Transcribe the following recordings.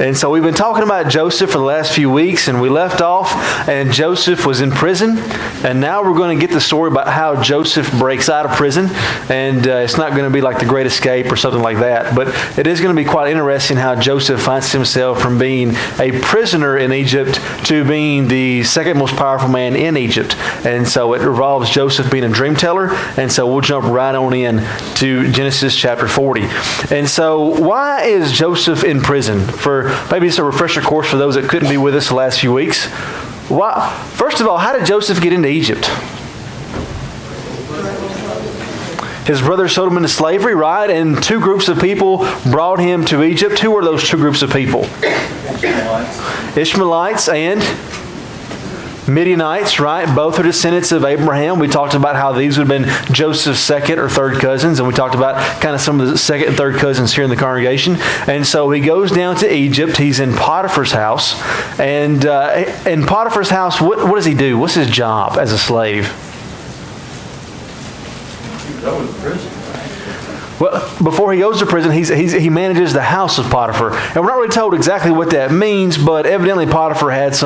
And so we've been talking about Joseph for the last few weeks, and we left off, and Joseph was in prison. And now we're going to get the story about how Joseph breaks out of prison. And it's not going to be like The Great Escape or something like that, but it is going to be quite interesting how Joseph finds himself from being a prisoner in Egypt to being the second most powerful man in Egypt. And so it involves Joseph being a dream teller. And so we'll jump right on in to Genesis chapter 40. And so why is Joseph in prison? For maybe just a refresher course for those that couldn't be with us the last few weeks. Why? First of all, how did Joseph get into Egypt? His brothers sold him into slavery, right? And two groups of people brought him to Egypt. Who were those two groups of people? Ishmaelites and Midianites, right? Both are descendants of Abraham. We talked about how these would have been Joseph's second or third cousins, and we talked about kind of some of the second and third cousins here in the congregation. And so he goes down to Egypt. He's in Potiphar's house. And in Potiphar's house, what does he do? What's his job as a slave? Well, before he goes to prison, he manages the house of Potiphar. And we're not really told exactly what that means, but evidently Potiphar had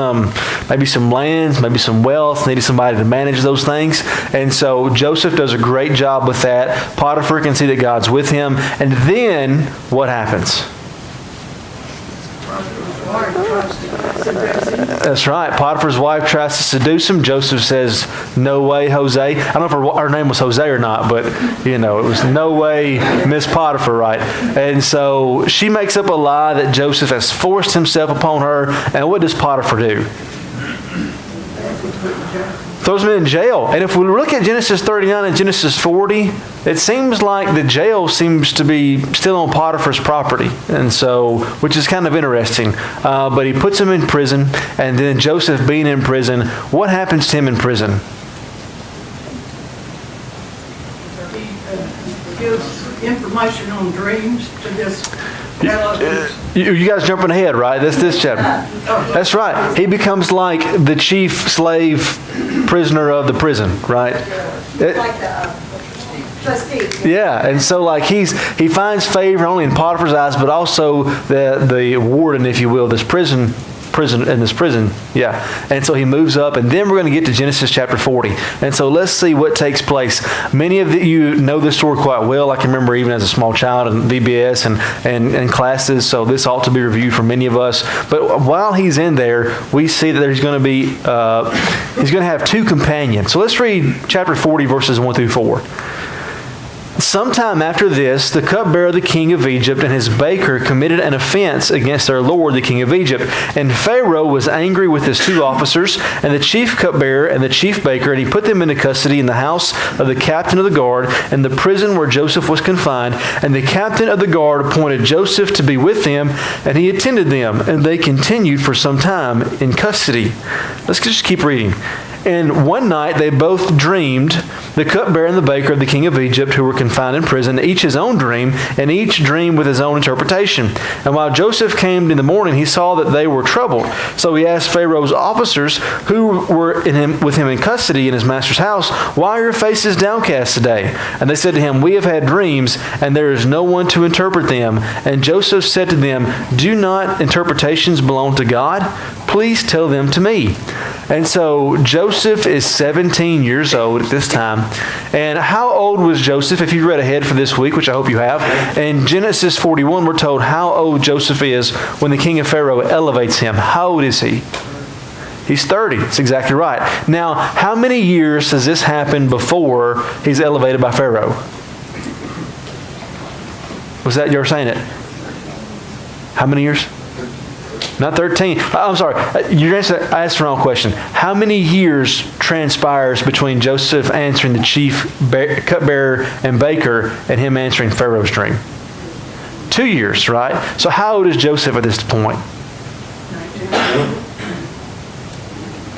maybe some lands, maybe some wealth, needed somebody to manage those things. And so Joseph does a great job with that. Potiphar can see that God's with him. And then what happens? That's right. Potiphar's wife tries to seduce him. Joseph says, "No way, Jose." I don't know if her name was Jose or not, but it was "No way, Miss Potiphar," right? And so she makes up a lie that Joseph has forced himself upon her. And what does Potiphar do? Throws him in jail. And if we look at Genesis 39 and Genesis 40, it seems like the jail seems to be still on Potiphar's property. And so, which is kind of interesting. But he puts him in prison. And then Joseph being in prison, what happens to him in prison? He gives information on dreams to this fellow. You guys jumping ahead, right? This chapter. That's right. He becomes like the chief slave prisoner of the prison, right? Like the trustee. Yeah, and so like he finds favor only in Potiphar's eyes, but also the warden, if you will, this prison. Yeah. And so he moves up, and then we're going to get to Genesis chapter 40. And so let's see what takes place. Many of you know this story quite well. I can remember even as a small child in VBS and classes, so this ought to be reviewed for many of us. But while he's in there, we see that there's going to be, he's going to have two companions. So let's read chapter 40, verses 1 through 4. Sometime after this, the cupbearer of the king of Egypt and his baker committed an offense against their lord, the king of Egypt. And Pharaoh was angry with his two officers, and the chief cupbearer and the chief baker, and he put them into custody in the house of the captain of the guard, and the prison where Joseph was confined. And the captain of the guard appointed Joseph to be with them, and he attended them, and they continued for some time in custody. Let's just keep reading. And one night they both dreamed, the cupbearer and the baker of the king of Egypt, who were confined in prison, each his own dream, and each dreamed with his own interpretation. And while Joseph came in the morning, he saw that they were troubled. So he asked Pharaoh's officers, who were with him in custody in his master's house, "Why are your faces downcast today?" And they said to him, "We have had dreams, and there is no one to interpret them." And Joseph said to them, "Do not interpretations belong to God? Please tell them to me." And so Joseph is 17 years old at this time. And how old was Joseph? If you read ahead for this week, which I hope you have, in Genesis 41, we're told how old Joseph is when the king of Pharaoh elevates him. How old is he? He's 30. That's exactly right. Now, how many years does this happen before he's elevated by Pharaoh? Was that you were saying it? How many years? Not 13. I'm sorry. I asked the wrong question. How many years transpires between Joseph answering the chief cupbearer and baker and him answering Pharaoh's dream? 2 years, right? So how old is Joseph at this point? 19.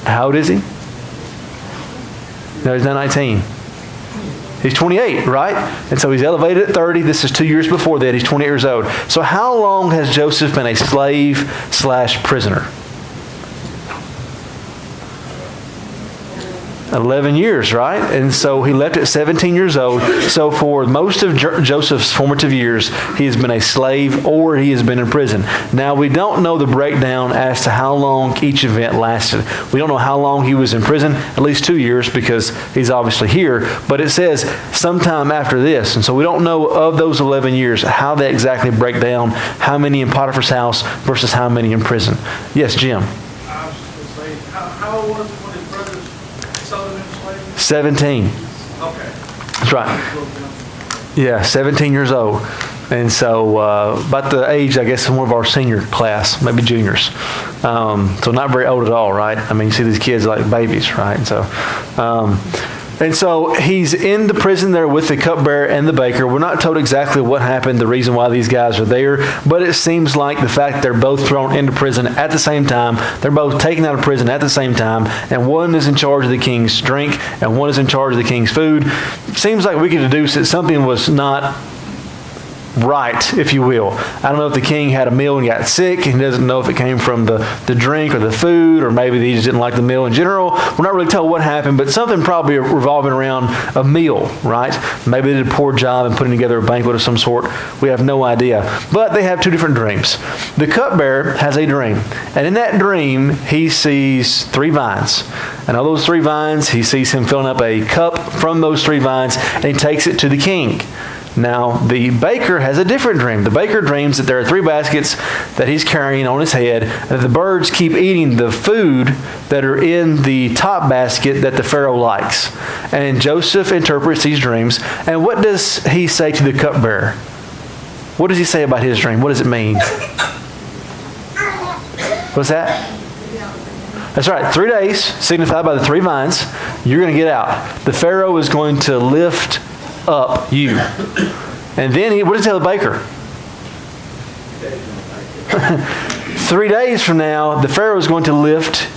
How old is he? No, he's not 19. He's 28, right? And so he's elevated at 30. This is 2 years before that. He's 28 years old. So how long has Joseph been a slave/prisoner? 11 years, right? And so he left at 17 years old. So for most of Joseph's formative years, he has been a slave or he has been in prison. Now, we don't know the breakdown as to how long each event lasted. We don't know how long he was in prison, at least 2 years, because he's obviously here. But it says sometime after this. And so we don't know of those 11 years how they exactly break down, how many in Potiphar's house versus how many in prison. Yes, Jim? I was just going to say, how old was it when his brothers sold him into slavery? 17. Okay. That's right. Yeah, 17 years old. And so about the age, I guess, of one of our senior class, maybe juniors. So not very old at all, right? I mean, you see these kids like babies, right? And so he's in the prison there with the cupbearer and the baker. We're not told exactly what happened, the reason why these guys are there, but it seems like the fact they're both thrown into prison at the same time, they're both taken out of prison at the same time, and one is in charge of the king's drink, and one is in charge of the king's food. Seems like we can deduce that something was not right, if you will. I don't know if the king had a meal and got sick. He doesn't know if it came from the drink or the food, or maybe he just didn't like the meal in general. We're not really told what happened, but something probably revolving around a meal, right? Maybe they did a poor job in putting together a banquet of some sort. We have no idea. But they have two different dreams. The cupbearer has a dream, and in that dream, he sees 3 vines. And of those 3 vines, he sees him filling up a cup from those 3 vines, and he takes it to the king. Now, the baker has a different dream. The baker dreams that there are 3 baskets that he's carrying on his head, and that the birds keep eating the food that are in the top basket that the Pharaoh likes. And Joseph interprets these dreams. And what does he say to the cupbearer? What does he say about his dream? What does it mean? What's that? That's right. 3 days, signified by the 3 vines, you're going to get out. The Pharaoh is going to lift up you. And then what does he tell the baker? 3 days from now, the Pharaoh is going to lift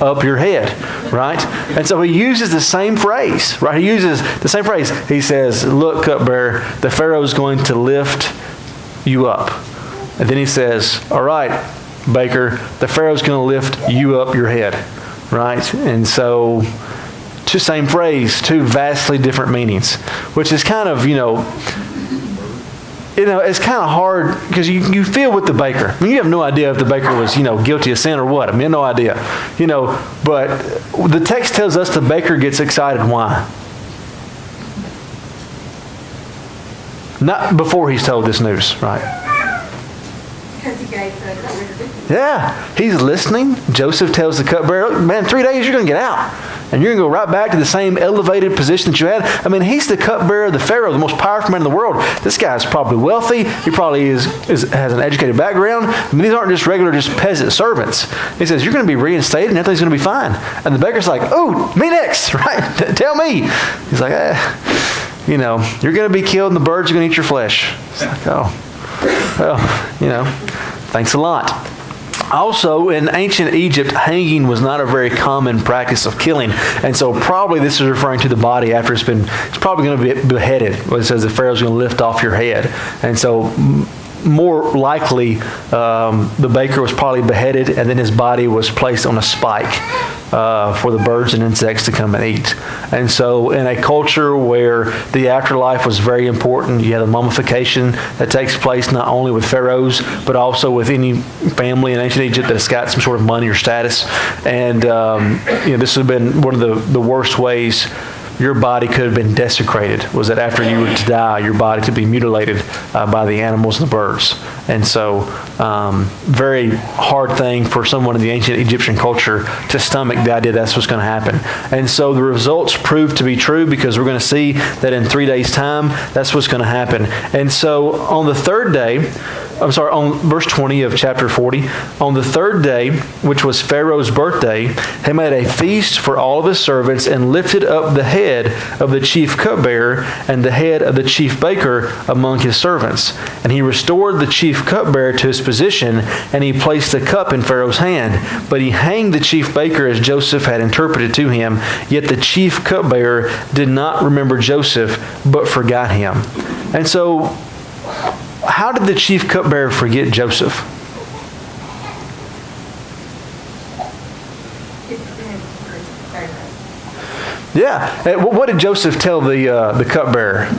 up your head, right? And so he uses the same phrase, right? He uses the same phrase. He says, look, cupbearer, the Pharaoh is going to lift you up. And then he says, all right, baker, the Pharaoh's going to lift you up your head, right? And so, same phrase, 2 vastly different meanings, which is kind of, it's kind of hard because you feel with the baker. I mean, you have no idea if the baker was, guilty of sin or what. I mean, no idea, but the text tells us the baker gets excited. Why? Not before he's told this news, right? Because he gave the cupbearer. Yeah, he's listening. Joseph tells the cupbearer, look, man, 3 days you're going to get out. And you're going to go right back to the same elevated position that you had. I mean, he's the cupbearer of the Pharaoh, the most powerful man in the world. This guy's probably wealthy. He probably has an educated background. I mean, these aren't just regular, just peasant servants. He says, you're going to be reinstated and everything's going to be fine. And the baker's like, oh, me next, right? Tell me. He's like, you're going to be killed and the birds are going to eat your flesh. It's like, oh, well, thanks a lot. Also, in ancient Egypt, hanging was not a very common practice of killing. And so probably this is referring to the body after it's probably going to be beheaded. It says the Pharaoh's going to lift off your head. And so more likely, the baker was probably beheaded and then his body was placed on a spike for the birds and insects to come and eat. And so in a culture where the afterlife was very important, you had a mummification that takes place not only with pharaohs, but also with any family in ancient Egypt that's got some sort of money or status. And this would have been one of the worst ways your body could have been desecrated, was that after you were to die, your body could be mutilated by the animals and the birds. And so, very hard thing for someone in the ancient Egyptian culture to stomach the idea that's what's going to happen. And so the results proved to be true, because we're going to see that in 3 days' time, that's what's going to happen. And so on the 3rd day, on verse 20 of chapter 40, on the 3rd day, which was Pharaoh's birthday, he made a feast for all of his servants and lifted up the head of the chief cupbearer and the head of the chief baker among his servants. And he restored the chief cupbearer to his position, and he placed the cup in Pharaoh's hand. But he hanged the chief baker as Joseph had interpreted to him. Yet the chief cupbearer did not remember Joseph, but forgot him. And so, how did the chief cupbearer forget Joseph? Yeah. What did Joseph tell the cupbearer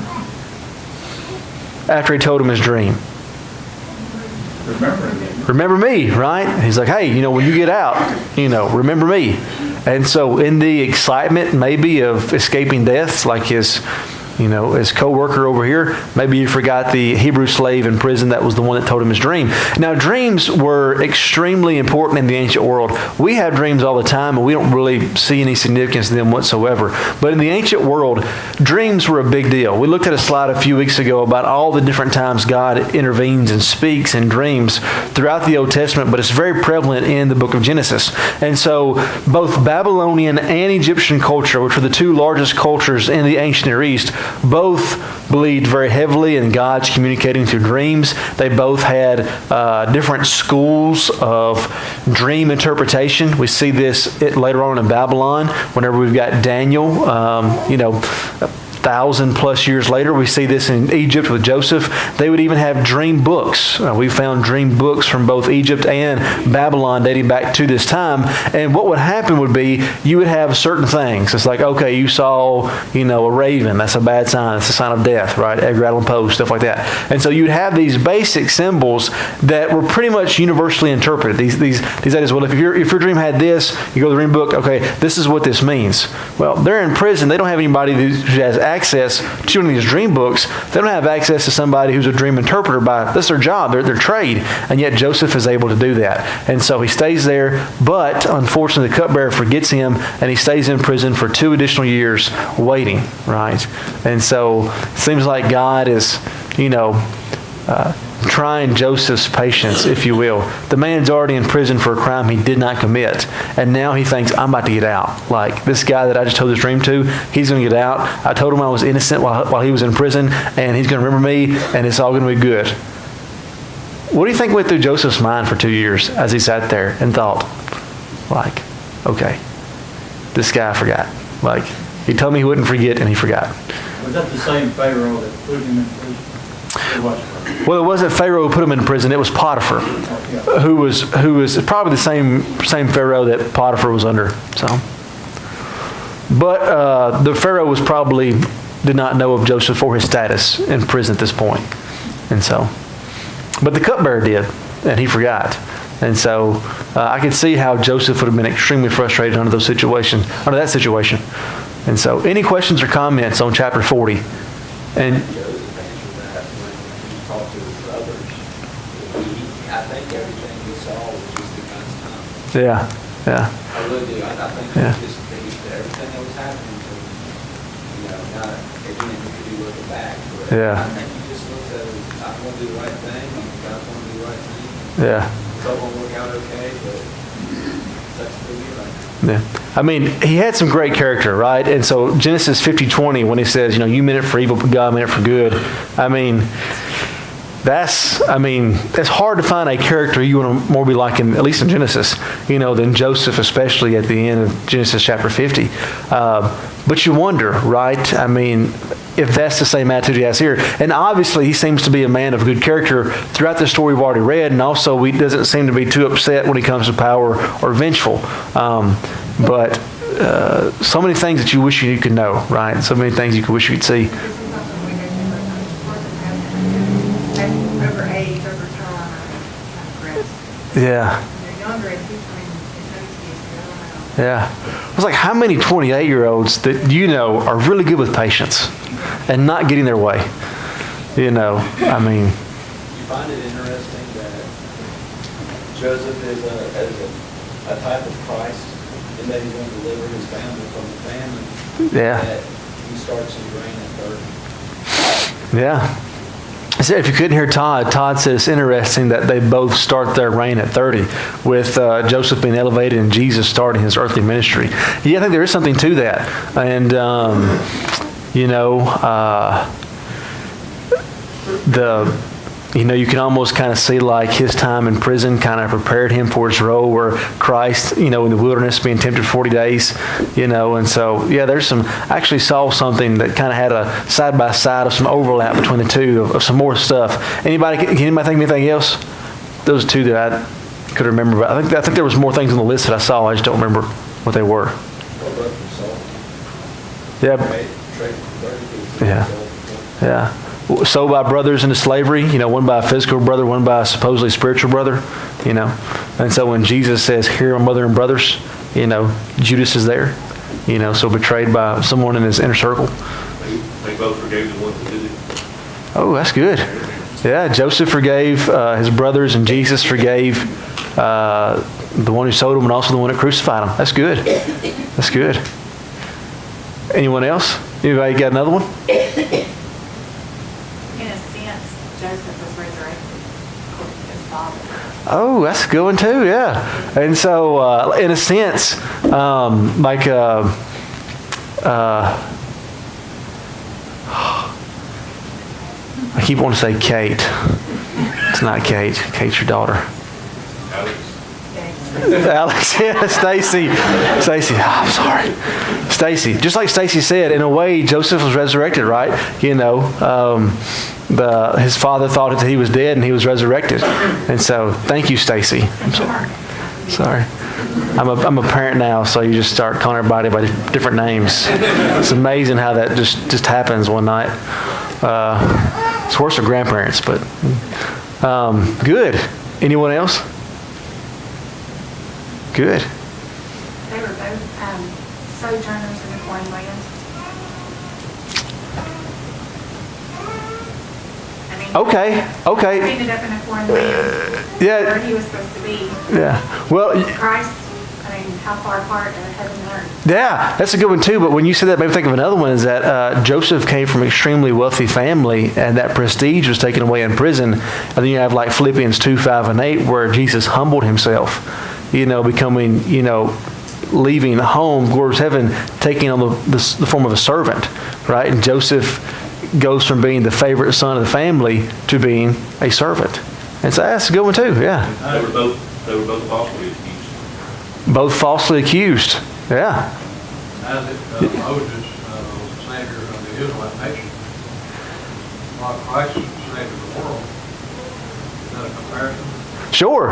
after he told him his dream? Remember me, right? He's like, hey, when you get out, remember me. And so in the excitement maybe of escaping death, like his co-worker over here, maybe you forgot the Hebrew slave in prison that was the one that told him his dream. Now, dreams were extremely important in the ancient world. We have dreams all the time, and we don't really see any significance in them whatsoever. But in the ancient world, dreams were a big deal. We looked at a slide a few weeks ago about all the different times God intervenes and speaks in dreams throughout the Old Testament, but it's very prevalent in the book of Genesis. And so both Babylonian and Egyptian culture, which were the two largest cultures in the ancient Near East, both believed very heavily in God's communicating through dreams. They both had different schools of dream interpretation. We see this later on in Babylon, whenever we've got Daniel, 1,000+ years later. We see this in Egypt with Joseph. They would even have dream books. We found dream books from both Egypt and Babylon dating back to this time. And what would happen would be you would have certain things. It's like, okay, you saw, a raven. That's a bad sign. It's a sign of death, right? Edgar Allan Poe, stuff like that. And so you'd have these basic symbols that were pretty much universally interpreted. These ideas, well, if your dream had this, you go to the dream book, okay, this is what this means. Well, they're in prison. They don't have anybody who has access to one of these dream books. They don't have access to somebody who's a dream interpreter. That's their job, their trade. And yet Joseph is able to do that. And so he stays there, but unfortunately the cupbearer forgets him, and he stays in prison for 2 additional years waiting, right? And so it seems like God is, trying Joseph's patience, if you will. The man's already in prison for a crime he did not commit. And now he thinks, I'm about to get out. Like, this guy that I just told this dream to, he's going to get out. I told him I was innocent while he was in prison, and he's going to remember me, and it's all going to be good. What do you think went through Joseph's mind for 2 years as he sat there and thought, like, okay, this guy forgot. Like, he told me he wouldn't forget, and he forgot. Was that the same Pharaoh that put him in prison? Well, it wasn't Pharaoh who put him in prison. It was Potiphar, who was probably the same Pharaoh that Potiphar was under. So, but the Pharaoh did not know of Joseph or his status in prison at this point, and so, but the cupbearer did, and he forgot. And so I could see how Joseph would have been extremely frustrated under that situation. And so, any questions or comments on chapter 40? And yeah. I really do. I think he just finished everything that was happening to him. Not again, he could be looking back. But I think he just looks at it, I want to do the right thing, and God's want to do the right thing. Yeah. It's all going to work out okay, but that's pretty good right now. Yeah. I mean, he had some great character, right? And so Genesis 50:20, when he says, you meant it for evil, but God meant it for good. I mean, it's hard to find a character you want to more be like, at least in Genesis, than Joseph, especially at the end of Genesis chapter 50. But you wonder, right? I mean, if that's the same attitude he has here. And obviously, he seems to be a man of good character throughout the story we've already read, and also he doesn't seem to be too upset when he comes to power or vengeful. But so many things that you wish you could know, right? So many things you could wish you could see. Yeah. Yeah. It's like, how many 28-year-olds that are really good with patience and not getting their way? I mean. You find it interesting that Joseph is a type of Christ in that he's going to deliver his family from the famine. Yeah. That he starts his reign at 30. Yeah. So if you couldn't hear Todd said it's interesting that they both start their reign at 30, with Joseph being elevated and Jesus starting his earthly ministry. Yeah, I think there is something to that. And, you can almost kind of see like his time in prison kind of prepared him for his role where Christ, in the wilderness being tempted 40 days, and so, yeah, I actually saw something that kind of had a side-by-side of some overlap between the two of some more stuff. Can anybody think of anything else? Those two that I could remember. But I think there was more things on the list that I saw. I just don't remember what they were. Yeah. Trade for 30 people. Yeah. Yeah. Sold by brothers into slavery, one by a physical brother, one by a supposedly spiritual brother, And so when Jesus says, "Here are my mother and brothers," Judas is there, so betrayed by someone in his inner circle. They both forgave the ones that did it. Oh, that's good. Yeah, Joseph forgave his brothers, and Jesus forgave the one who sold him and also the one that crucified him. That's good. That's good. Anyone else? Anybody got another one? In a sense, Joseph was resurrected according to his father. Oh, that's a good one too, yeah. And so, in a sense, I keep wanting to say Kate. It's not Kate. Kate's your daughter. Alex, yeah, Stacy. Oh, I'm sorry. Stacy. Just like Stacy said, in a way, Joseph was resurrected, right? His father thought that he was dead and he was resurrected. And so, thank you, Stacy. I'm sorry. I'm a parent now, so you just start calling everybody by different names. It's amazing how that just happens one night. It's worse for grandparents, but good. Anyone else? Good. They were both sojourners in a foreign land. Okay. He ended up in a foreign land where he was supposed to be. Yeah. Well, Christ, how far apart are heaven and earth? Yeah, that's a good one too. But when you said that, made me think of another one. Is that Joseph came from an extremely wealthy family, and that prestige was taken away in prison. And then you have like Philippians 2:5-8, where Jesus humbled himself, becoming, leaving home, glory to heaven, taking on the form of a servant, right? And Joseph goes from being the favorite son of the family to being a servant. And so that's a good one too. Yeah. They were both falsely accused. Both falsely accused. Yeah. As Moses was the Savior of the Israelite nation, while Christ was the Savior of the world. Is that a comparison? Sure.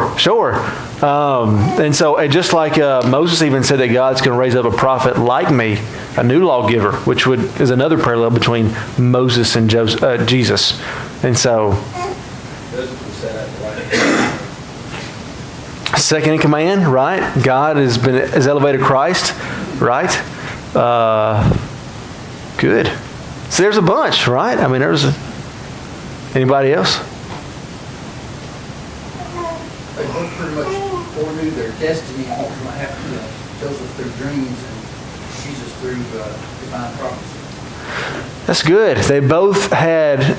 And just like Moses even said that God's going to raise up a prophet like me, a new lawgiver, which is another parallel between Moses and Jesus. And so, second in command, right? God has elevated Christ, right? Good. So there's a bunch, right? Anybody else? They both pretty much foreknew their destiny and what was going to happen to Joseph through dreams and Jesus through divine prophecy. That's good. They both had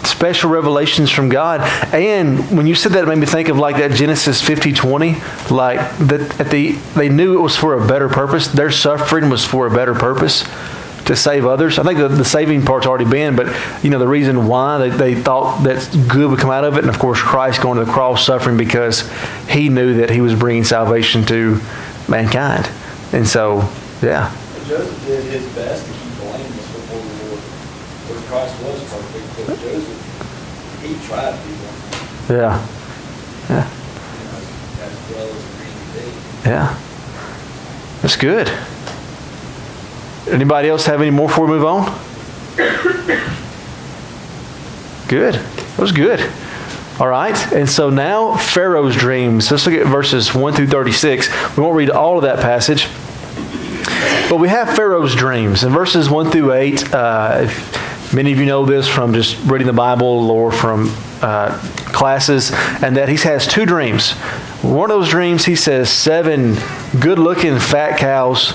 special revelations from God. And when you said that, it made me think of like that Genesis 50:20, like they knew it was for a better purpose. Their suffering was for a better purpose, to save others. I think the saving part's already been, but the reason why they thought that good would come out of it, and of course Christ going to the cross suffering because he knew that he was bringing salvation to mankind. And so, yeah. Joseph did his best to keep blameless before the Lord. But Christ was perfect, but Joseph, he tried to be blameless. Yeah. As well as he did. Yeah. That's good. Anybody else have any more before we move on? Good. That was good. All right. And so now Pharaoh's dreams. Let's look at verses 1-36. We won't read all of that passage. But we have Pharaoh's dreams. In verses 1-8, many of you know this from just reading the Bible or from classes, and that he has two dreams. One of those dreams, he says 7 good-looking fat cows,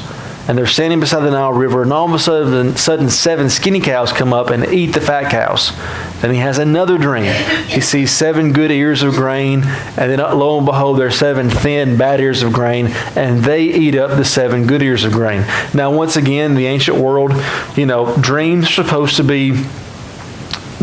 and they're standing beside the Nile River, and all of a sudden 7 skinny cows come up and eat the fat cows. Then he has another dream. He sees 7 good ears of grain, and then lo and behold, there are 7 thin, bad ears of grain, and they eat up the 7 good ears of grain. Now, once again, in the ancient world, dreams are supposed to be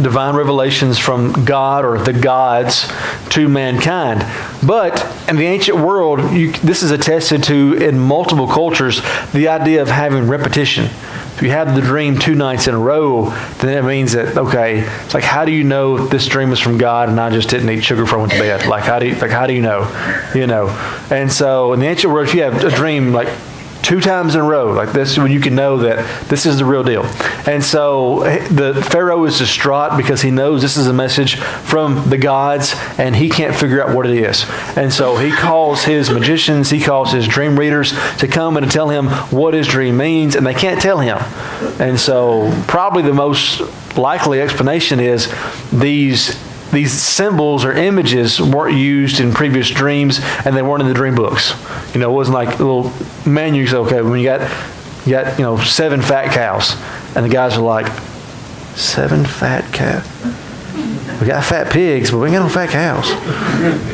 divine revelations from God or the gods to mankind. But in the ancient world, this is attested to in multiple cultures, the idea of having repetition. If you have the dream 2 nights in a row, then it means that, okay, it's like, how do you know this dream is from God and I just didn't eat sugar before I went to bed? How do you know? And so in the ancient world, if you have a dream like 2 times in a row. Like this, when you can know that this is the real deal. And so the Pharaoh is distraught because he knows this is a message from the gods, and he can't figure out what it is. And so he calls his magicians, he calls his dream readers to come and to tell him what his dream means, and they can't tell him. And so probably the most likely explanation is these symbols or images weren't used in previous dreams, and they weren't in the dream books. It wasn't like a little manual. Okay, when you got 7 fat cows, and the guys are like, 7 fat cows. We got fat pigs, but we ain't got no fat cows.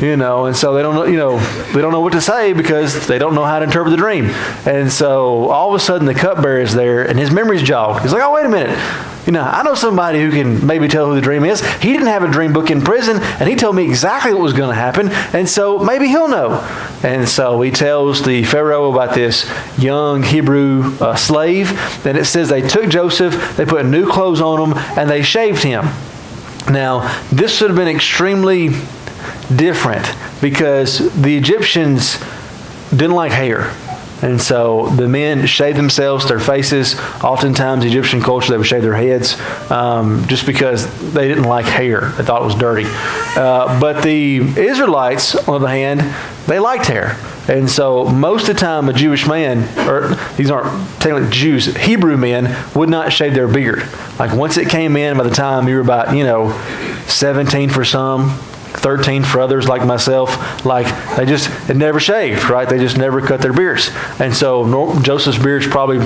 And so they don't know. They don't know what to say because they don't know how to interpret the dream. And so all of a sudden the cupbearer is there, and his memory's jogged. He's like, oh, wait a minute. I know somebody who can maybe tell who the dream is. He didn't have a dream book in prison, and he told me exactly what was going to happen, and so maybe he'll know. And so he tells the Pharaoh about this young Hebrew slave. Then it says they took Joseph, they put new clothes on him, and they shaved him. Now, this would have been extremely different because the Egyptians didn't like hair. And so the men shaved themselves, their faces. Oftentimes, Egyptian culture, they would shave their heads just because they didn't like hair. They thought it was dirty. But the Israelites, on the other hand, they liked hair. And so most of the time, a Jewish man, or these aren't technically Jews, Hebrew men would not shave their beard. Like once it came in, by the time you were about, 17 for some, 13 for others like myself, like it never shaved, right? They just never cut their beards. And so Joseph's beard's probably,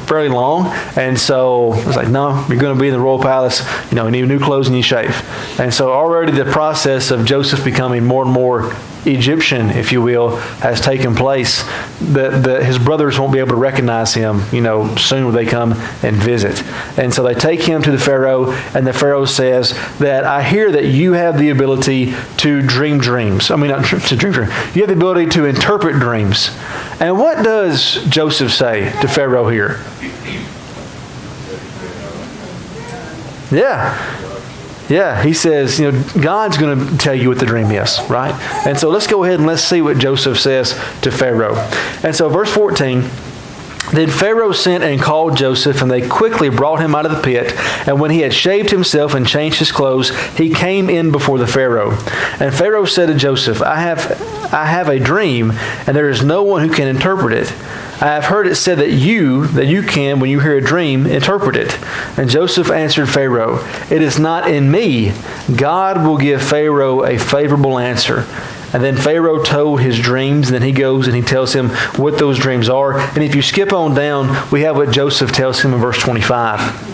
fairly long. And so it's like, no, you're going to be in the royal palace, you need new clothes and you shave. And so already the process of Joseph becoming more and more Egyptian, if you will, has taken place. His brothers won't be able to recognize him, soon when they come and visit. And so they take him to the Pharaoh, and the Pharaoh says that I hear that you have the ability to dream dreams. I mean, not to dream dreams. You have the ability to interpret dreams. And what does Joseph say to Pharaoh here? Yeah, he says, God's going to tell you what the dream is, right? And so let's go ahead and let's see what Joseph says to Pharaoh. And so verse 14, then Pharaoh sent and called Joseph, and they quickly brought him out of the pit. And when he had shaved himself and changed his clothes, he came in before the Pharaoh. And Pharaoh said to Joseph, I have a dream, and there is no one who can interpret it. I have heard it said that you can, when you hear a dream, interpret it. And Joseph answered Pharaoh, it is not in me. God will give Pharaoh a favorable answer. And then Pharaoh told his dreams, and then he goes and he tells him what those dreams are. And if you skip on down, we have what Joseph tells him in verse 25.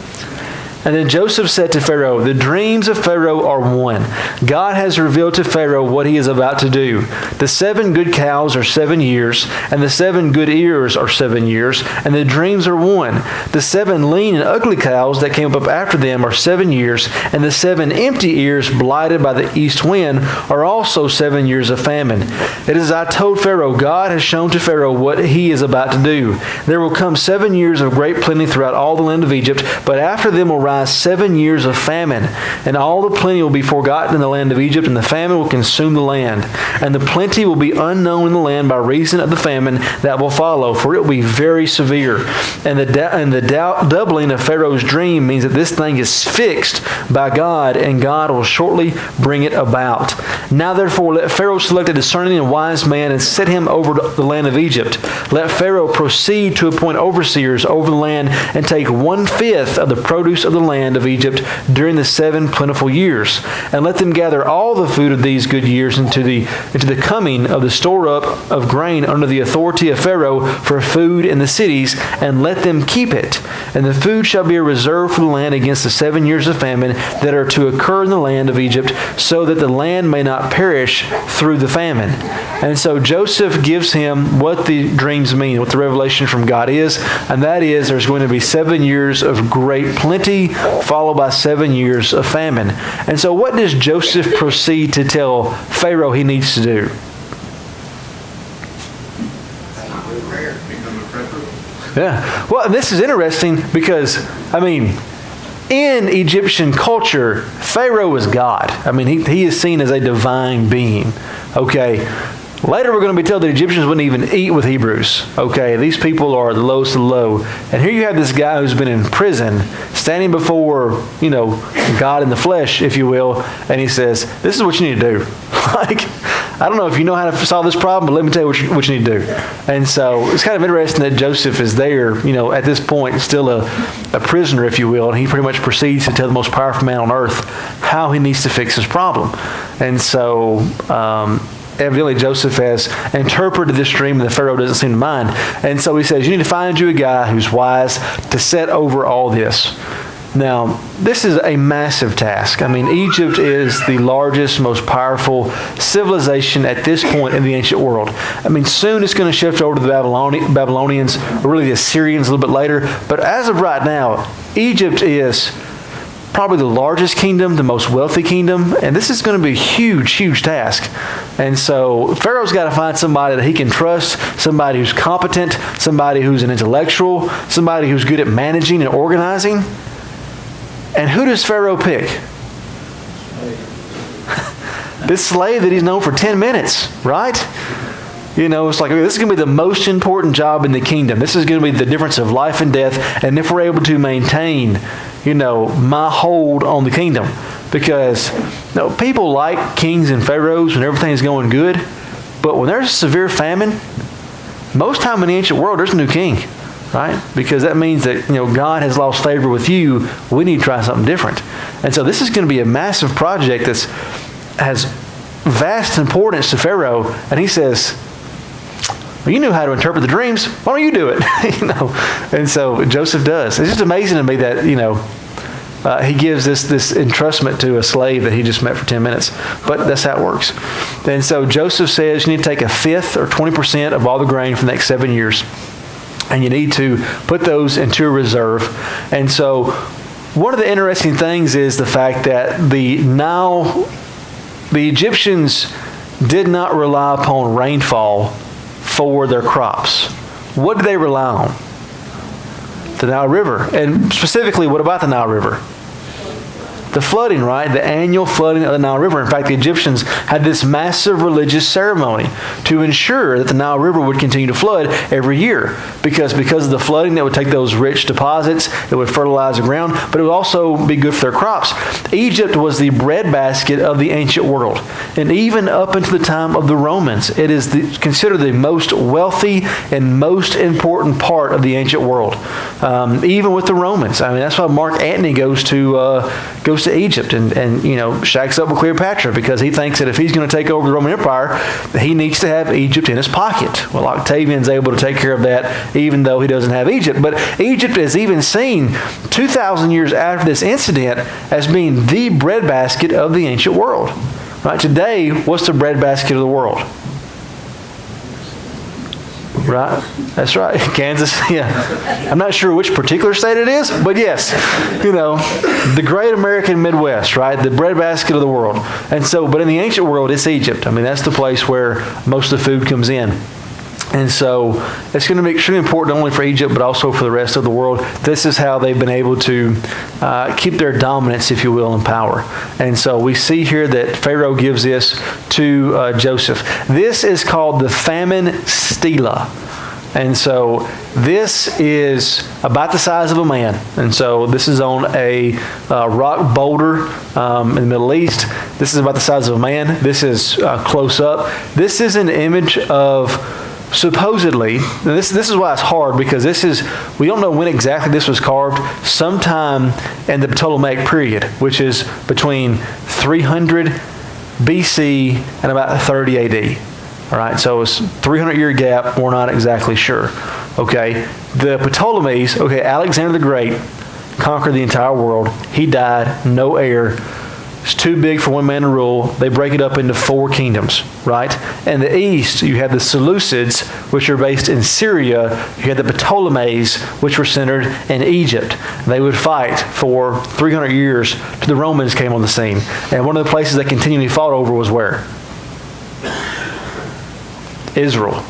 And then Joseph said to Pharaoh, the dreams of Pharaoh are one. God has revealed to Pharaoh what he is about to do. The 7 good cows are 7 years, and the 7 good ears are 7 years, and the dreams are one. The 7 lean and ugly cows that came up after them are 7 years, and the 7 empty ears blighted by the east wind are also 7 years of famine. It is as I told Pharaoh, God has shown to Pharaoh what he is about to do. There will come 7 years of great plenty throughout all the land of Egypt, but after them will rise 7 years of famine, and all the plenty will be forgotten in the land of Egypt, and the famine will consume the land. And the plenty will be unknown in the land by reason of the famine that will follow, for it will be very severe. And the doubling of Pharaoh's dream means that this thing is fixed by God, and God will shortly bring it about. Now therefore let Pharaoh select a discerning and wise man and set him over the land of Egypt. Let Pharaoh proceed to appoint overseers over the land and take 1/5 of the produce of the land of Egypt during the 7 plentiful years, and let them gather all the food of these good years into the coming of the store up of grain under the authority of Pharaoh for food in the cities, and let them keep it. And the food shall be a reserve for the land against the 7 years of famine that are to occur in the land of Egypt, so that the land may not perish through the famine. And so Joseph gives him what the dreams mean, what the revelation from God is, and that is there's going to be 7 years of great plenty, followed by 7 years of famine. And so what does Joseph proceed to tell Pharaoh he needs to do? Yeah. Well, this is interesting because, in Egyptian culture, Pharaoh is God. He is seen as a divine being. Okay. Later, we're going to be told that Egyptians wouldn't even eat with Hebrews. Okay, these people are the lowest of the low. And here you have this guy who's been in prison, standing before, God in the flesh, if you will, and he says, this is what you need to do. Like, I don't know if you know how to solve this problem, but let me tell you what you need to do. And so it's kind of interesting that Joseph is there, at this point, still a prisoner, if you will, and he pretty much proceeds to tell the most powerful man on earth how he needs to fix his problem. And so, evidently Joseph has interpreted this dream and the Pharaoh doesn't seem to mind. And so he says, you need to find you a guy who's wise to set over all this. Now, this is a massive task. I mean, Egypt is the largest, most powerful civilization at this point in the ancient world. I mean, soon it's going to shift over to the Babylonians, or really the Assyrians a little bit later. But as of right now, Egypt is probably the largest kingdom, the most wealthy kingdom, and this is going to be a huge, huge task. And so Pharaoh's got to find somebody that he can trust, somebody who's competent, somebody who's an intellectual, somebody who's good at managing and organizing. And who does Pharaoh pick? This slave that he's known for 10 minutes, right? It's like, this is going to be the most important job in the kingdom. This is going to be the difference of life and death. And if we're able to maintain, my hold on the kingdom. Because people like kings and pharaohs when everything's going good. But when there's a severe famine, most time in the ancient world, there's a new king. Right? Because that means that, God has lost favor with you. We need to try something different. And so this is going to be a massive project that has vast importance to Pharaoh. And he says, well, you knew how to interpret the dreams. Why don't you do it? And so Joseph does. It's just amazing to me that, he gives this entrustment to a slave that he just met for 10 minutes. But that's how it works. And so Joseph says you need to take 1/5 or 20% of all the grain for the next 7 years. And you need to put those into a reserve. And so one of the interesting things is the fact that the Egyptians did not rely upon rainfall for their crops. What did they rely on? The Nile River. And specifically, what about the Nile River? The flooding, right? The annual flooding of the Nile River. In fact, the Egyptians had this massive religious ceremony to ensure that the Nile River would continue to flood every year. Because of the flooding, it would take those rich deposits, it would fertilize the ground, but it would also be good for their crops. Egypt was the breadbasket of the ancient world. And even up until the time of the Romans, it is considered the most wealthy and most important part of the ancient world. Even with the Romans. I mean, that's why Mark Antony goes to Egypt and shacks up with Cleopatra, because he thinks that if he's going to take over the Roman Empire, he needs to have Egypt in his pocket. Well, Octavian's able to take care of that even though he doesn't have Egypt. But Egypt is even seen 2,000 years after this incident as being the breadbasket of the ancient world. Right? Today, what's the breadbasket of the world? Right? That's right. Kansas, yeah. I'm not sure which particular state it is, but yes, the great American Midwest, right? The breadbasket of the world. And so, but in the ancient world, it's Egypt. I mean, that's the place where most of the food comes in. And so it's going to be extremely important not only for Egypt, but also for the rest of the world. This is how they've been able to keep their dominance, if you will, in power. And so we see here that Pharaoh gives this to Joseph. This is called the famine stela. And so this is about the size of a man. And so this is on a rock boulder in the Middle East. This is about the size of a man. This is close up. This is an image of supposedly, this is why it's hard, because we don't know when exactly this was carved, sometime in the Ptolemaic period, which is between 300 BC and about 30 AD. All right, so it's a 300-year gap. We're not exactly sure. Okay, the Ptolemies, Alexander the Great conquered the entire world. He died, no heir. It's too big for one man to rule. They break it up into 4 kingdoms, right? In the east, you have the Seleucids, which are based in Syria. You had the Ptolemies, which were centered in Egypt. They would fight for 300 years till the Romans came on the scene. And one of the places they continually fought over was where? Israel.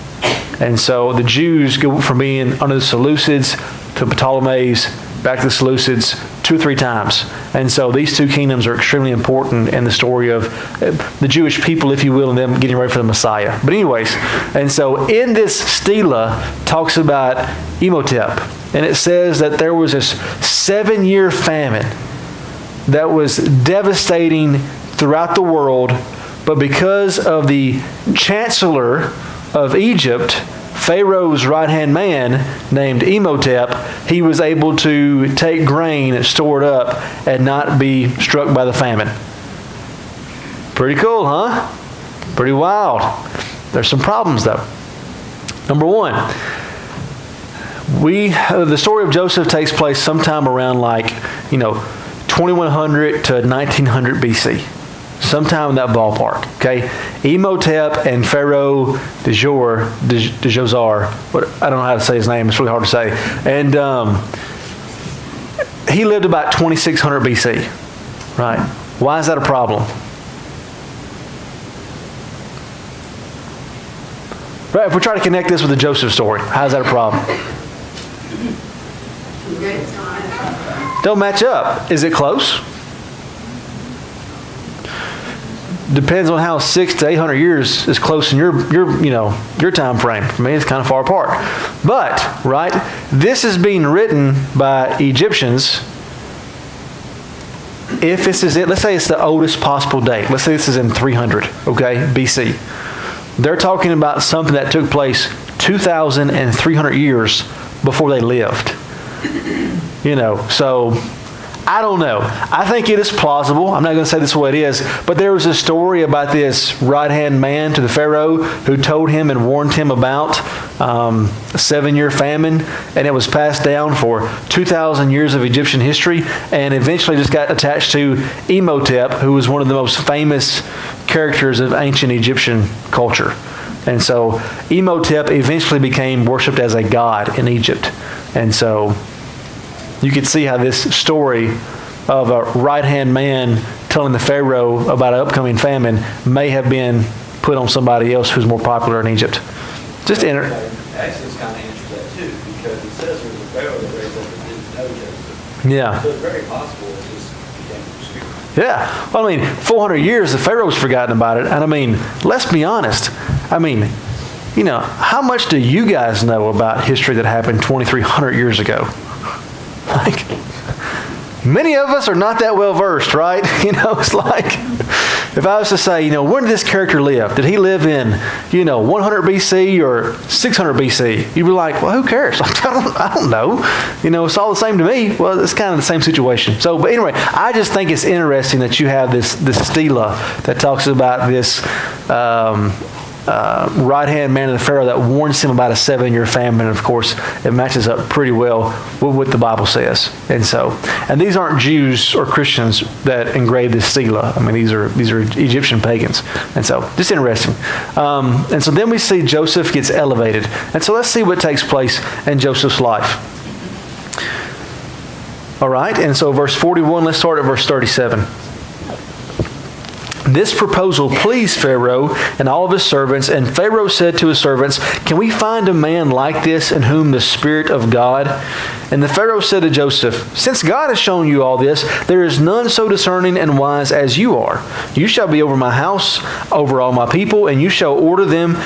And so the Jews go from being under the Seleucids to Ptolemies, back to the Seleucids, 2 or 3 times. And so these 2 kingdoms are extremely important in the story of the Jewish people, if you will, and them getting ready for the Messiah. But anyways, and so in this stela talks about Imhotep. And it says that there was this 7-year famine that was devastating throughout the world. But because of the chancellor of Egypt, Pharaoh's right-hand man named Imhotep, he was able to take grain stored up and not be struck by the famine. Pretty cool, huh? Pretty wild. There's some problems, though. Number 1, the story of Joseph takes place sometime around 2100 to 1900 BC. Sometime in that ballpark, okay? Imhotep and Pharaoh de Josar, I don't know how to say his name, it's really hard to say. And he lived about 2600 BC, right? Why is that a problem? Right, if we try to connect this with the Joseph story, how is that a problem? Don't match up. Is it close? Depends on how 600 to 800 years is close in your time frame. For me, it's kind of far apart. But, right, this is being written by Egyptians. If this is it, let's say it's the oldest possible date. Let's say this is in 300, okay, BC. They're talking about something that took place 2,300 years before they lived. So I don't know. I think it is plausible. I'm not going to say this is what it is, but there was a story about this right-hand man to the Pharaoh who told him and warned him about a 7-year famine, and it was passed down for 2,000 years of Egyptian history, and eventually just got attached to Imhotep, who was one of the most famous characters of ancient Egyptian culture. And so Imhotep eventually became worshipped as a god in Egypt. And so you could see how this story of a right-hand man telling the Pharaoh about an upcoming famine may have been put on somebody else who's more popular in Egypt. Actually, it's kind of answers that too, because it says there was a Pharaoh that raised up and didn't know Joseph. Yeah. So it's very possible it just became obscure. Yeah. Well, 400 years, the Pharaoh's forgotten about it. And let's be honest. How much do you guys know about history that happened 2,300 years ago? Many of us are not that well versed, right? It's like, if I was to say, when did this character live? Did he live in, 100 BC or 600 BC? You'd be like, well, who cares? I don't know. It's all the same to me. Well, it's kind of the same situation. So, but anyway, I just think it's interesting that you have this stela that talks about this right-hand man of the Pharaoh that warns him about a 7-year famine. And of course, it matches up pretty well with what the Bible says. And these aren't Jews or Christians that engraved this stela. These are Egyptian pagans. And so, just interesting. And so then we see Joseph gets elevated. And so let's see what takes place in Joseph's life. All right, and so verse 41, let's start at verse 37. This proposal pleased Pharaoh and all of his servants, and Pharaoh said to his servants, "Can we find a man like this in whom the Spirit of God?" And the Pharaoh said to Joseph, "Since God has shown you all this, there is none so discerning and wise as you are. You shall be over my house, over all my people, and you shall order them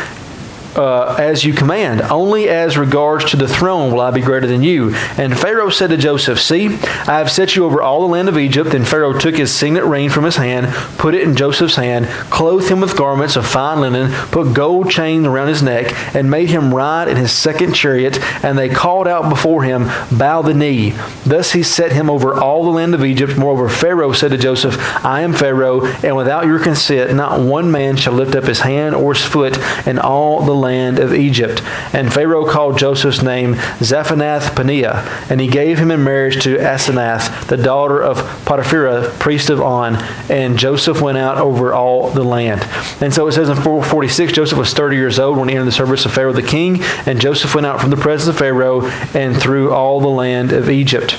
as you command. Only as regards to the throne will I be greater than you." And Pharaoh said to Joseph, "See, I have set you over all the land of Egypt." Then Pharaoh took his signet ring from his hand, put it in Joseph's hand, clothed him with garments of fine linen, put gold chains around his neck, and made him ride in his second chariot. And they called out before him, "Bow the knee." Thus he set him over all the land of Egypt. Moreover, Pharaoh said to Joseph, "I am Pharaoh, and without your consent, not one man shall lift up his hand or his foot in all the land of Egypt." And Pharaoh called Joseph's name Zaphenath-Paneah, and he gave him in marriage to Asenath, the daughter of Potiphera, priest of On. And Joseph went out over all the land. And so it says in 446, Joseph was 30 years old when he entered the service of Pharaoh the king, and Joseph went out from the presence of Pharaoh and through all the land of Egypt.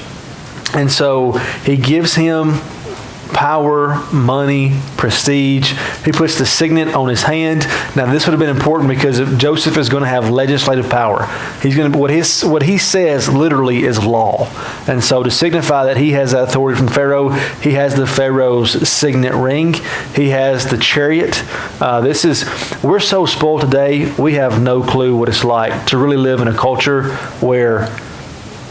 And so he gives him power, money, prestige. He puts the signet on his hand. Now, this would have been important because Joseph is going to have legislative power. He's going to what he says literally is law. And so to signify that he has that authority from Pharaoh, he has the Pharaoh's signet ring. He has the chariot. We're so spoiled today, we have no clue what it's like to really live in a culture where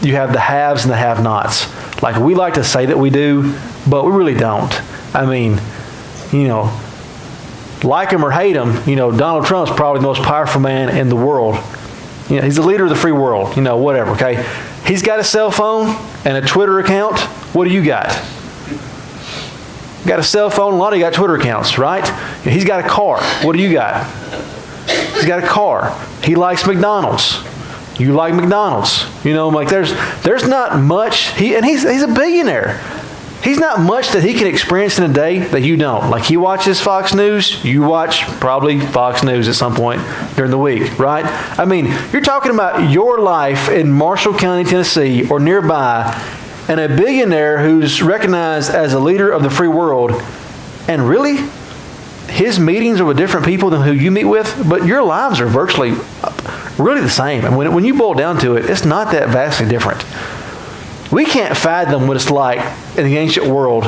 you have the haves and the have-nots. Like, we like to say that we do, but we really don't. I mean, like him or hate him, Donald Trump's probably the most powerful man in the world. He's the leader of the free world, whatever, okay? He's got a cell phone and a Twitter account. What do you got? Got a cell phone, a lot of you got Twitter accounts, right? He's got a car. What do you got? He's got a car. He likes McDonald's. You like McDonald's. There's not much. He's a billionaire. He's not much that he can experience in a day that you don't. Like, he watches Fox News. You watch probably Fox News at some point during the week, right? I mean, you're talking about your life in Marshall County, Tennessee, or nearby, and a billionaire who's recognized as a leader of the free world, and really, his meetings are with different people than who you meet with, but your lives are virtually really the same. And when you boil down to it, it's not that vastly different. We can't fathom what it's like in the ancient world,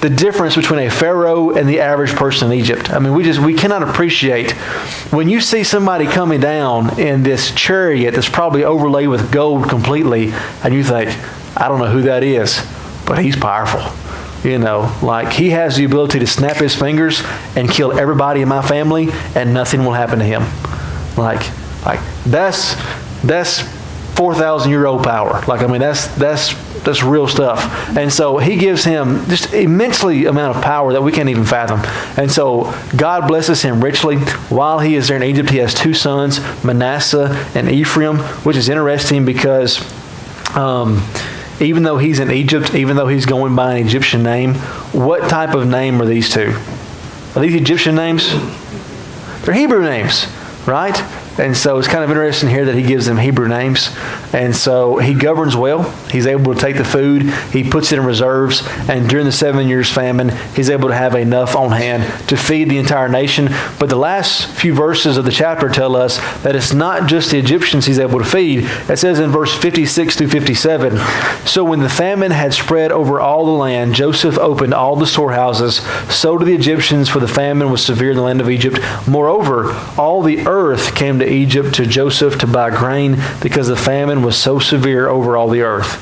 the difference between a Pharaoh and the average person in Egypt. I mean, we cannot appreciate when you see somebody coming down in this chariot that's probably overlaid with gold completely, and you think, I don't know who that is, but he's powerful. Like, he has the ability to snap his fingers and kill everybody in my family, and nothing will happen to him. Like that's 4,000-year-old power. That's real stuff. And so he gives him just immensely amount of power that we can't even fathom. And so God blesses him richly. While he is there in Egypt, he has two sons, Manasseh and Ephraim, which is interesting because even though he's in Egypt, even though he's going by an Egyptian name, what type of name are these two? Are these Egyptian names? They're Hebrew names, right? And so it's kind of interesting here that he gives them Hebrew names. And so he governs well. He's able to take the food. He puts it in reserves. And during the 7 years famine, he's able to have enough on hand to feed the entire nation. But the last few verses of the chapter tell us that it's not just the Egyptians he's able to feed. It says in verse 56 through 57, so when the famine had spread over all the land, Joseph opened all the storehouses, so to the Egyptians, for the famine was severe in the land of Egypt. Moreover, all the earth came to Egypt to Joseph to buy grain because the famine was so severe over all the earth.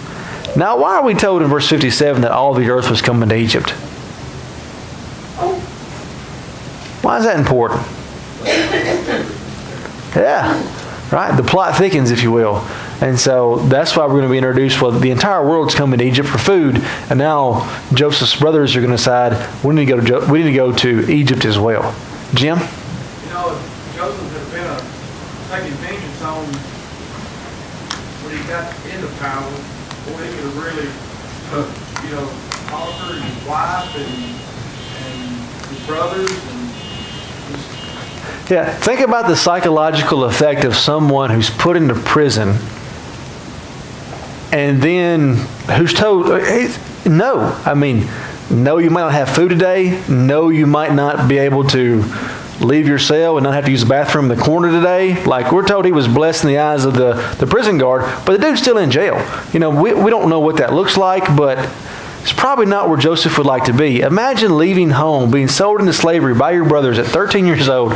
Now, why are we told in verse 57 that all the earth was coming to Egypt? Why is that important? Yeah, right? The plot thickens, if you will. And so that's why we're going to be introduced. Well, the entire world's coming to Egypt for food, and now Joseph's brothers are going to decide we need to go to Egypt as well. Jim? Joseph had been taking vengeance on when he got into power, or he could have really conquered his wife and his brothers and Yeah, think about the psychological effect of someone who's put into prison and then who's told, no. I mean, no, you might not have food today. No, you might not be able to leave your cell and not have to use the bathroom in the corner today. Like, we're told he was blessed in the eyes of the prison guard, but the dude's still in jail. We don't know what that looks like, but it's probably not where Joseph would like to be. Imagine leaving home, being sold into slavery by your brothers at 17 years old,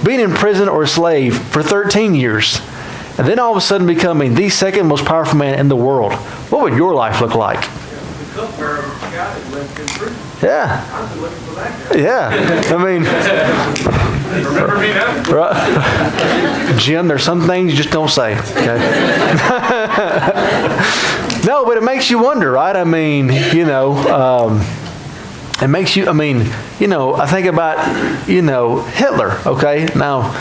being in prison or a slave for 13 years, and then all of a sudden becoming the second most powerful man in the world. What would your life look like? the cupbearer guy that left in prison. Yeah. I've been looking for that guy. Yeah. I mean, Remember me now? right. Jim, there's some things you just don't say. Okay? No, but it makes you wonder, right? I mean, it makes you, I think about, Hitler, okay? Now,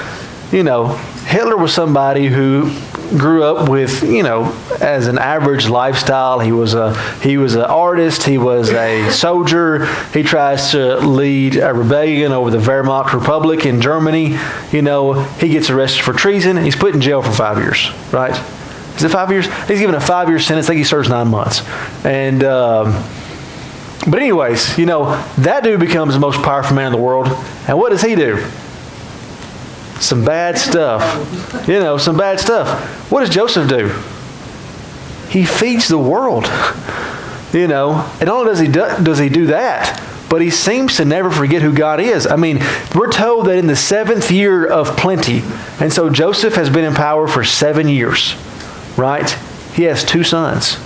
Hitler was somebody who grew up with, as an average lifestyle. He was an artist. He was a soldier. He tries to lead a rebellion over the Wehrmacht Republic in Germany. He gets arrested for treason. He's put in jail for 5 years, right? Is it 5 years? He's given a 5-year sentence. I think he serves 9 months. And But anyways, that dude becomes the most powerful man in the world. And what does he do? Some bad stuff. Some bad stuff. What does Joseph do? He feeds the world. And not only does he do that, but he seems to never forget who God is. I mean, we're told that in the 7th year of plenty, and so Joseph has been in power for 7 years, right? He has 2 sons.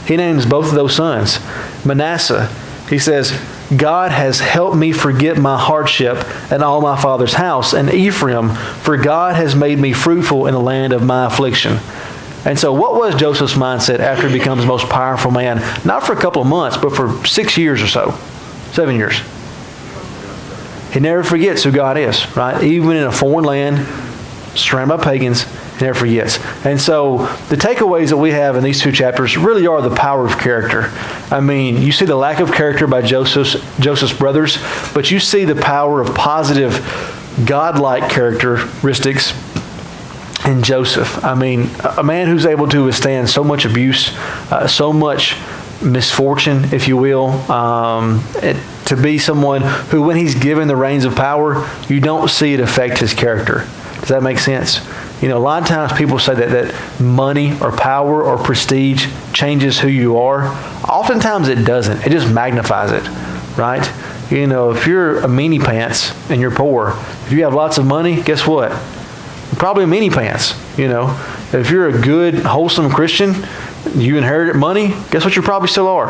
He names both of those sons. Manasseh, he says, God has helped me forget my hardship and all my father's house. And Ephraim, for God has made me fruitful in the land of my affliction. And so what was Joseph's mindset after he becomes the most powerful man? Not for a couple of months, but for 6 years or so. 7 years. He never forgets who God is, right? Even in a foreign land, surrounded by pagans, he never forgets. And so the takeaways that we have in these 2 chapters really are the power of character. I mean, you see the lack of character by Joseph's brothers, but you see the power of positive, godlike characteristics in Joseph. I mean, a man who's able to withstand so much abuse, so much misfortune, if you will, to be someone who, when he's given the reins of power, you don't see it affect his character. Does that make sense? A lot of times people say that money or power or prestige changes who you are. Oftentimes it doesn't. It just magnifies it, right? If you're a meanie pants and you're poor, if you have lots of money, guess what? You're probably a meanie pants. If you're a good, wholesome Christian, you inherited money, guess what you probably still are?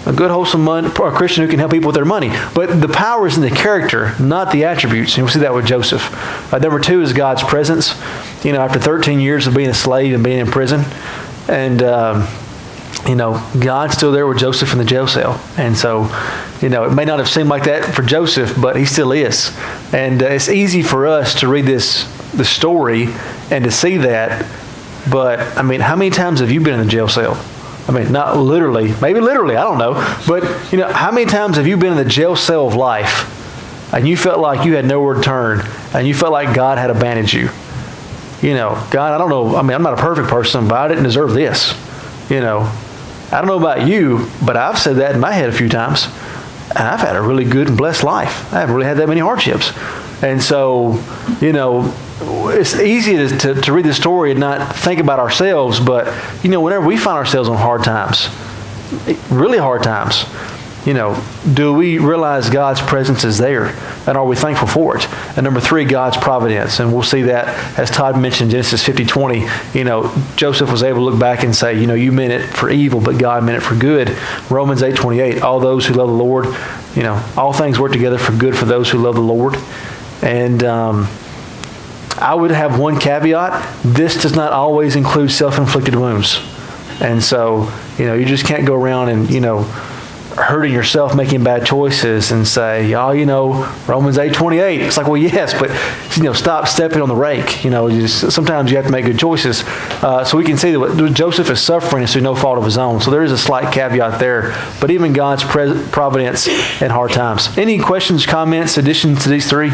A good, wholesome Christian who can help people with their money. But the power is in the character, not the attributes. And we'll see that with Joseph. Number 2 is God's presence. After 13 years of being a slave and being in prison, and God's still there with Joseph in the jail cell. And so, it may not have seemed like that for Joseph, but he still is. And it's easy for us to read the story and to see that. But, I mean, how many times have you been in the jail cell? I mean, not literally, maybe literally, I don't know. But, how many times have you been in the jail cell of life and you felt like you had nowhere to turn and you felt like God had abandoned you? God, I don't know. I mean, I'm not a perfect person, but I didn't deserve this. I don't know about you, but I've said that in my head a few times. And I've had a really good and blessed life. I haven't really had that many hardships. And so, it's easy to read the story and not think about ourselves, but, whenever we find ourselves on hard times, really hard times, do we realize God's presence is there? And are we thankful for it? And number 3, God's providence. And we'll see that, as Todd mentioned, Genesis 50:20, Joseph was able to look back and say, you meant it for evil, but God meant it for good. Romans 8:28, all those who love the Lord, all things work together for good for those who love the Lord. And I would have one caveat. This does not always include self-inflicted wounds. And so, you just can't go around and, hurting yourself, making bad choices and say, Romans 8:28. It's like, well, yes, but, stop stepping on the rake. Sometimes you have to make good choices. So we can see that what Joseph is suffering is through no fault of his own. So there is a slight caveat there. But even God's providence in hard times. Any questions, comments, additions to these 3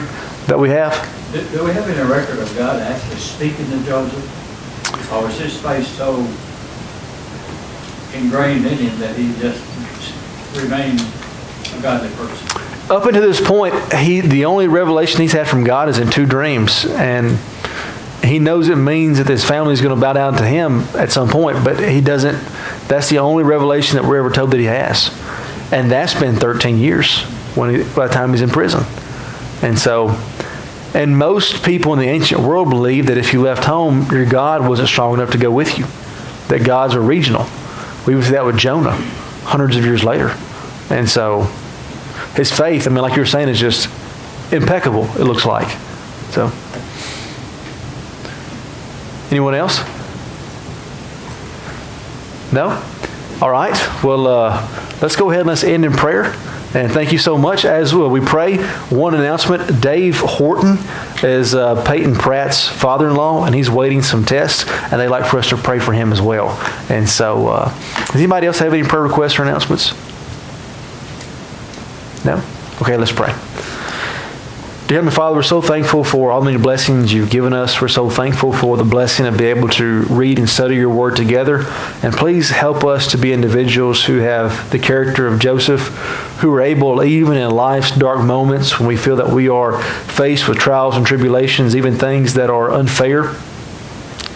that we have? Do we have any record of God actually speaking to Joseph? Or was his faith so ingrained in him that he just remained a godly person? Up until this point, the only revelation he's had from God is in 2 dreams. And he knows it means that his family is going to bow down to him at some point, but he doesn't. That's the only revelation that we're ever told that he has. And that's been 13 years by the time he's in prison. And so, and most people in the ancient world believed that if you left home, your God wasn't strong enough to go with you. That gods are regional. We would see that with Jonah hundreds of years later. And so his faith, like you were saying, is just impeccable, it looks like. So, anyone else? No? All right. Well, let's go ahead and let's end in prayer. And thank you so much. As we pray, one announcement. Dave Horton is Peyton Pratt's father-in-law, and he's waiting some tests, and they'd like for us to pray for him as well. And so, does anybody else have any prayer requests or announcements? No? Okay, let's pray. Dear Heavenly Father, we're so thankful for all the many blessings you've given us. We're so thankful for the blessing of being able to read and study your word together. And please help us to be individuals who have the character of Joseph, who are able, even in life's dark moments when we feel that we are faced with trials and tribulations, even things that are unfair.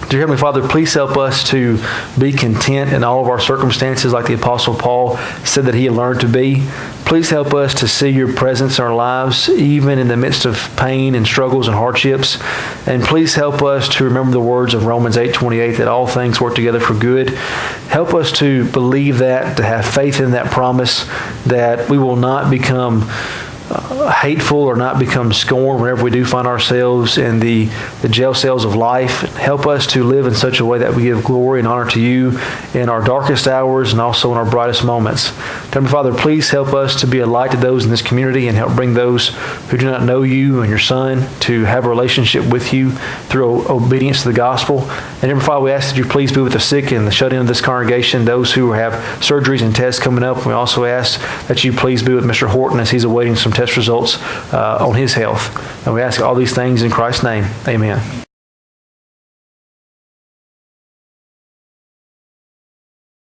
Dear Heavenly Father, please help us to be content in all of our circumstances like the Apostle Paul said that he had learned to be. Please help us to see your presence in our lives, even in the midst of pain and struggles and hardships. And please help us to remember the words of Romans 8:28, that all things work together for good. Help us to believe that, to have faith in that promise, that we will not become hateful or not become scorned whenever we do find ourselves in the jail cells of life. Help us to live in such a way that we give glory and honor to you in our darkest hours and also in our brightest moments. Heavenly Father, please help us to be a light to those in this community and help bring those who do not know you and your Son to have a relationship with you through obedience to the gospel. And Heavenly Father, we ask that you please be with the sick and the shut-in of this congregation, those who have surgeries and tests coming up. We also ask that you please be with Mr. Horton as he's awaiting some test results on his health. And we ask all these things in Christ's name. Amen.